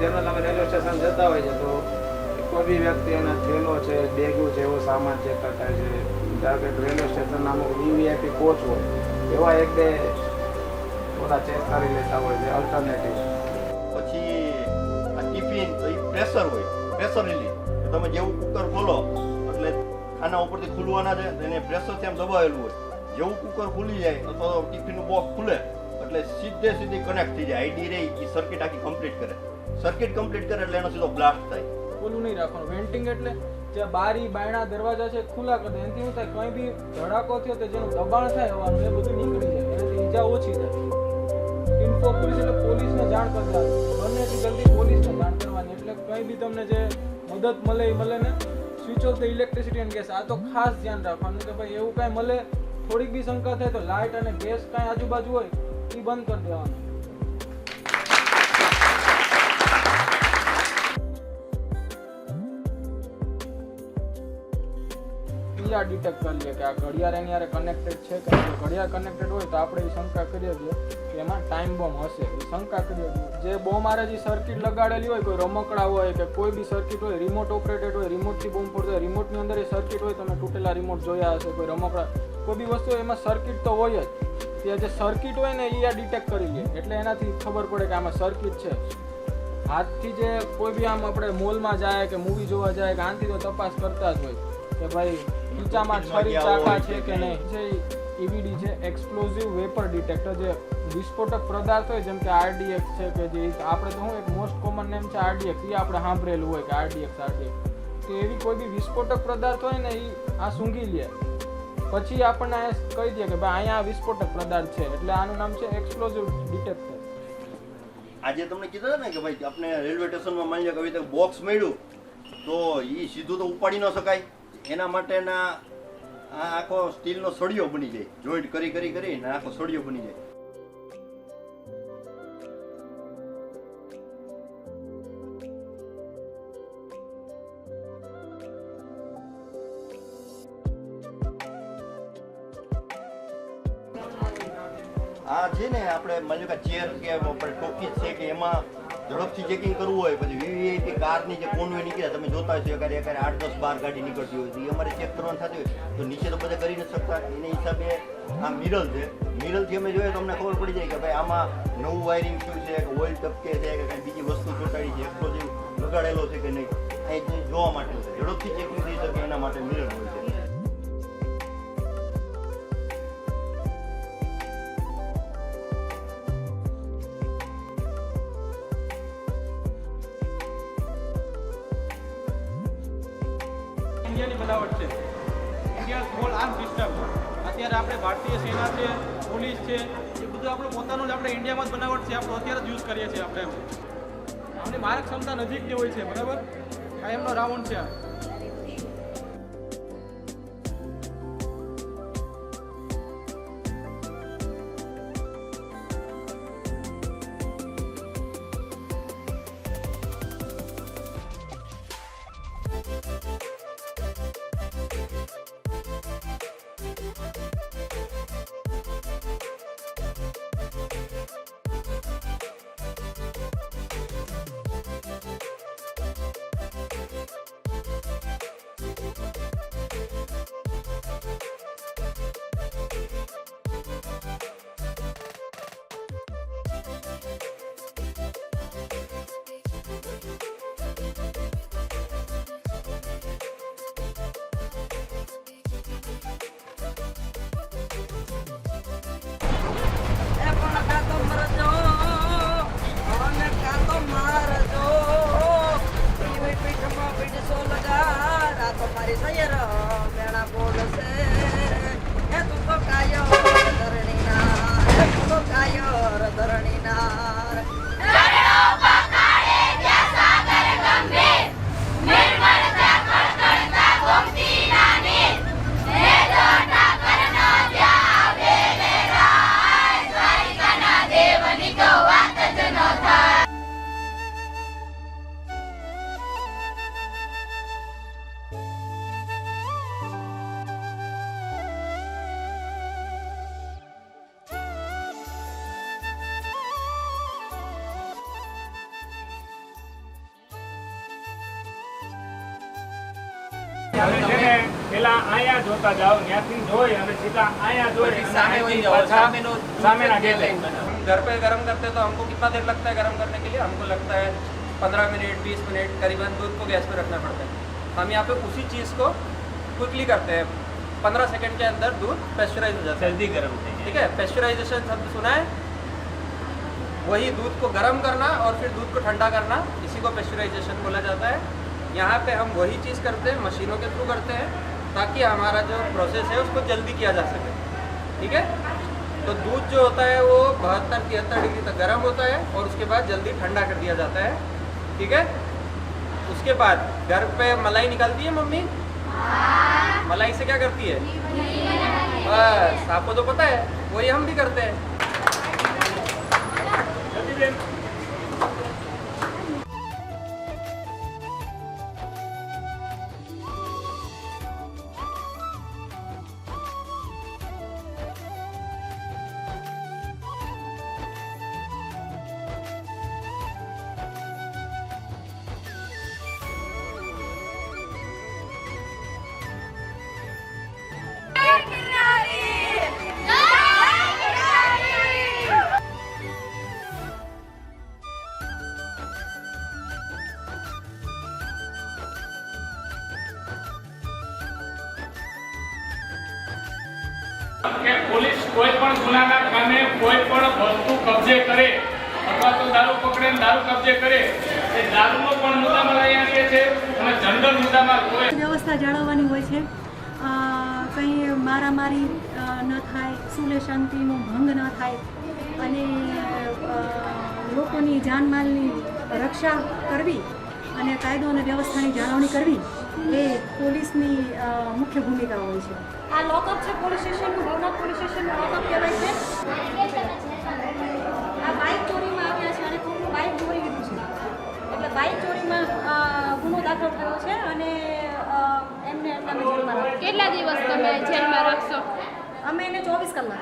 General અમે railway station જતા હોય છે તો કોઈ બી વ્યક્તિ એના થેલો છે, બેગો છે, એવો સામાન ચેક કરતા હોય છે. ધારો કે રેલવે સ્ટેશનના અમુક વીવીઆઈપી કોચ હોય એવા એક બે થોડા ચેક કરી લેતા હોય છે અલ્ટરનેટિવ. પછી આ ટિફિન તો એ પ્રેશર હોય, પ્રેશર રિલીઝ. તમે જેવું કુકર ખોલો એટલે ખાના ઉપરથી ખુલવાના છે એને પ્રેશરથી આમ દબાવેલું હોય. જેવું કુકર ખુલી જાય અથવા તો ટિફિનનું બોક્સ ખુલે એટલે સીધી કનેક્ટ થઈ જાય. આઈડી રહી એ સર્કિટ આખી કમ્પ્લીટ કરે. સર્કિટ કમ્પ્લીટ કરે એટલે એનો સીધો બ્લાસ્ટ થાય. ખુલ્લું નહીં રાખવાનું. વેન્ટિંગ એટલે જે બારી બાયણા દરવાજા છે ખુલ્લા કરી દે. એનાથી શું થાય, કંઈ બી ધડાકો થયો તો જેનું દબાણ થાય હવાનું એ બધું નીકળી જાય, એનાથી ઈજા ઓછી થાય. ઇન્ફો પોલીસ એટલે પોલીસને જાણ કરી દેવાની, બંનેથી જલ્દી પોલીસને જાણ કરવાની. એટલે કંઈ બી તમને જે મદદ મળે એ મળે ને. Switch off the electricity and gas, આ તો ખાસ ધ્યાન રાખવાનું કે ભાઈ એવું કાંઈ મળે, થોડીક બી શંકા થાય તો લાઇટ અને ગેસ કાંઈ આજુબાજુ હોય એ બંધ કરી દેવાનું. ડિટેક્ટ કરી લે કે આ ઘડિયાળ એની યારે કનેક્ટેડ છે કે નહીં. ઘડિયાળ કનેક્ટેડ હોય તો આપણે એ શંકા કરીએ છીએ કે એમાં ટાઈમ બોમ્બ હશે. એ શંકા કરીએ છીએ. જે બોમ્બ આરે જે સર્કિટ લગાડેલી હોય, કોઈ રમકડા હોય કે કોઈ બી સર્કિટ હોય, રિમોટ ઓપરેટેડ હોય, રિમોટથી બોમ્બ ફોડતો હોય, રિમોટની અંદર એ સર્કિટ હોય, તમે તૂટેલા રિમોટ જોયા હશે, કોઈ રમકડા, કોઈ બી વસ્તુ એમાં સર્કિટ તો હોય જ. ત્યાં જે સર્કિટ હોય ને એ આ ડિટેક્ટ કરી લે એટલે એનાથી ખબર પડે કે આમાં સર્કિટ છે. હાથથી જે કોઈ બી આમ આપણે મોલમાં જાય કે મૂવી જોવા જાય કે આનાથી તો તપાસ કરતા જ હોય કે ભાઈ ખીચામાં છરી ચાકા છે કે નહીં. જે ઈવીડી છે, એક્સપ્લોઝિવ વેપર ડિટેક્ટર, જે વિસ્ફોટક પદાર્થ હોય જેમ કે આરડીએક્સ છે કે જે આપણે તો શું એક મોસ્ટ કોમન નેમ છે આરડીએક્સ, એ આપણે સાંભળેલું હોય કે આરડીએક્સ તો એવી કોઈ બી વિસ્ફોટક પદાર્થ હોય ને એ આ સૂંઘી લે પછી આપણને કહી દે કે ભાઈ અહીંયા આ વિસ્ફોટક પદાર્થ છે, એટલે આનું નામ છે એક્સપ્લોઝિવ ડિટેક્ટર. આજે તમને કીધું ને કે ભાઈ આપણે રેલવે સ્ટેશનમાં માની લો કે આવી રીતે બોક્સ મળ્યું તો એ સીધું તો ઉપાડી ન શકાય. એના માટેના આ આખો સ્ટીલનો સળિયો બની જાય, જોઈન્ટ કરી કરીને આખો સળિયો બની જાય. આ છે ને આપણે માની લો કે ચેર કે આપણે ટોકીજ છે કે એમાં ઝડપથી ચેકિંગ કરવું હોય, પછી વીવીઆઈપી કારની જે કોન્વે નીકળ્યા તમે જોતા હોય છો એકારે 8-10-12 ગાડી નીકળતી હોય તો એ અમારે ચેક કરવાનું થતું હોય તો નીચે તો બધા કરી નથી શકતા. એને હિસાબે આ મિરર છે, મિરરથી અમે જોઈએ તો અમને ખબર પડી જાય કે ભાઈ આમાં નવું વાયરિંગ થયું છે કે ઓઇલ ટપકે છે કે કંઈ બીજી વસ્તુ ચોંટાડી છે, એક્સપ્લોઝિવ લગાડેલો છે કે નહીં, એ જોવા માટે છે. ઝડપથી ચેકિંગ થઈ શકે એના માટે મિરર હોય છે. ઇન્ડિયાની બનાવટ છે, ઇન્ડિયા સ્મોલ આર્મ સિસ્ટમ. અત્યારે આપણે ભારતીય સેના છે, પોલીસ છે, એ બધું આપણું પોતાનું જ આપણે ઇન્ડિયામાં જ બનાવટ છે, આપણે અત્યારે જ યુઝ કરીએ છીએ. આપણે આપણી મારક ક્ષમતા નજીકની હોય છે, બરાબર. આ એમનો રાઉન્ડ છે. અને છે ને પેલા અહીંયા જોતા જાઓ, ત્યાંથી જોઈ અને સીધા અહીંયા જોઈ અને અહીંથી પાછા સામેના ગેટે. घर पे गर्म करते हैं तो हमको कितना देर लगता है गर्म करने के लिए? हमको लगता है 15 मिनट 20 मिनट करीबन दूध को गैस पे रखना पड़ता है. हम यहाँ पे उसी चीज़ को क्विकली करते हैं. 15 सेकंड के अंदर दूध पेस्चराइज हो जाता है. जल्दी गर्म. ठीक है, पेस्चराइजेशन शब्द सुना है? वही दूध को गर्म करना और फिर दूध को ठंडा करना, इसी को पेस्चराइजेशन बोला जाता है. यहाँ पे हम वही चीज़ करते हैं, मशीनों के थ्रू करते हैं, ताकि हमारा जो प्रोसेस है उसको जल्दी किया जा सके. ठीक है, तो दूध जो होता है वो 72-73 डिग्री तक गर्म होता है और उसके बाद जल्दी ठंडा कर दिया जाता है. ठीक है, उसके बाद घर पे मलाई निकालती है मम्मी. मलाई से क्या करती है? बस आपको तो पता है, वही हम भी करते हैं. કે પોલીસ કોઈ પણ ગુનાના કામે કોઈ પણ વસ્તુ કબજે કરે અથવા તો દારૂ પકડે ને દારૂ કબજે કરે એ દારૂનો પણ મુદ્દામાલ અહીંયા રહે છે અને જનરલ મુદ્દામાલ કોઈ વ્યવસ્થા જાળવવાની હોય છે. કંઈ મારામારી ન થાય, સુલે શાંતિનો ભંગ ન થાય અને લોકોની જાનમાલની રક્ષા કરવી અને કાયદો અને વ્યવસ્થાની જાળવણી કરવી એ પોલીસની મુખ્ય ભૂમિકા હોય છે. આ લોકઅપ છે પોલીસ સ્ટેશનનું, ભવનાથ પોલીસ સ્ટેશનનું લોકઅપ કહેવાય છે. આ બાઇક ચોરીમાં આવ્યા છે અને કોઈનું બાઇક ચોરી લીધું છે, એટલે બાઇક ચોરીમાં ગુનો દાખલ થયો છે અને એમને જેલમાં કેટલા દિવસ તમે જેલમાં રાખશો? અમે એને 24 કલાક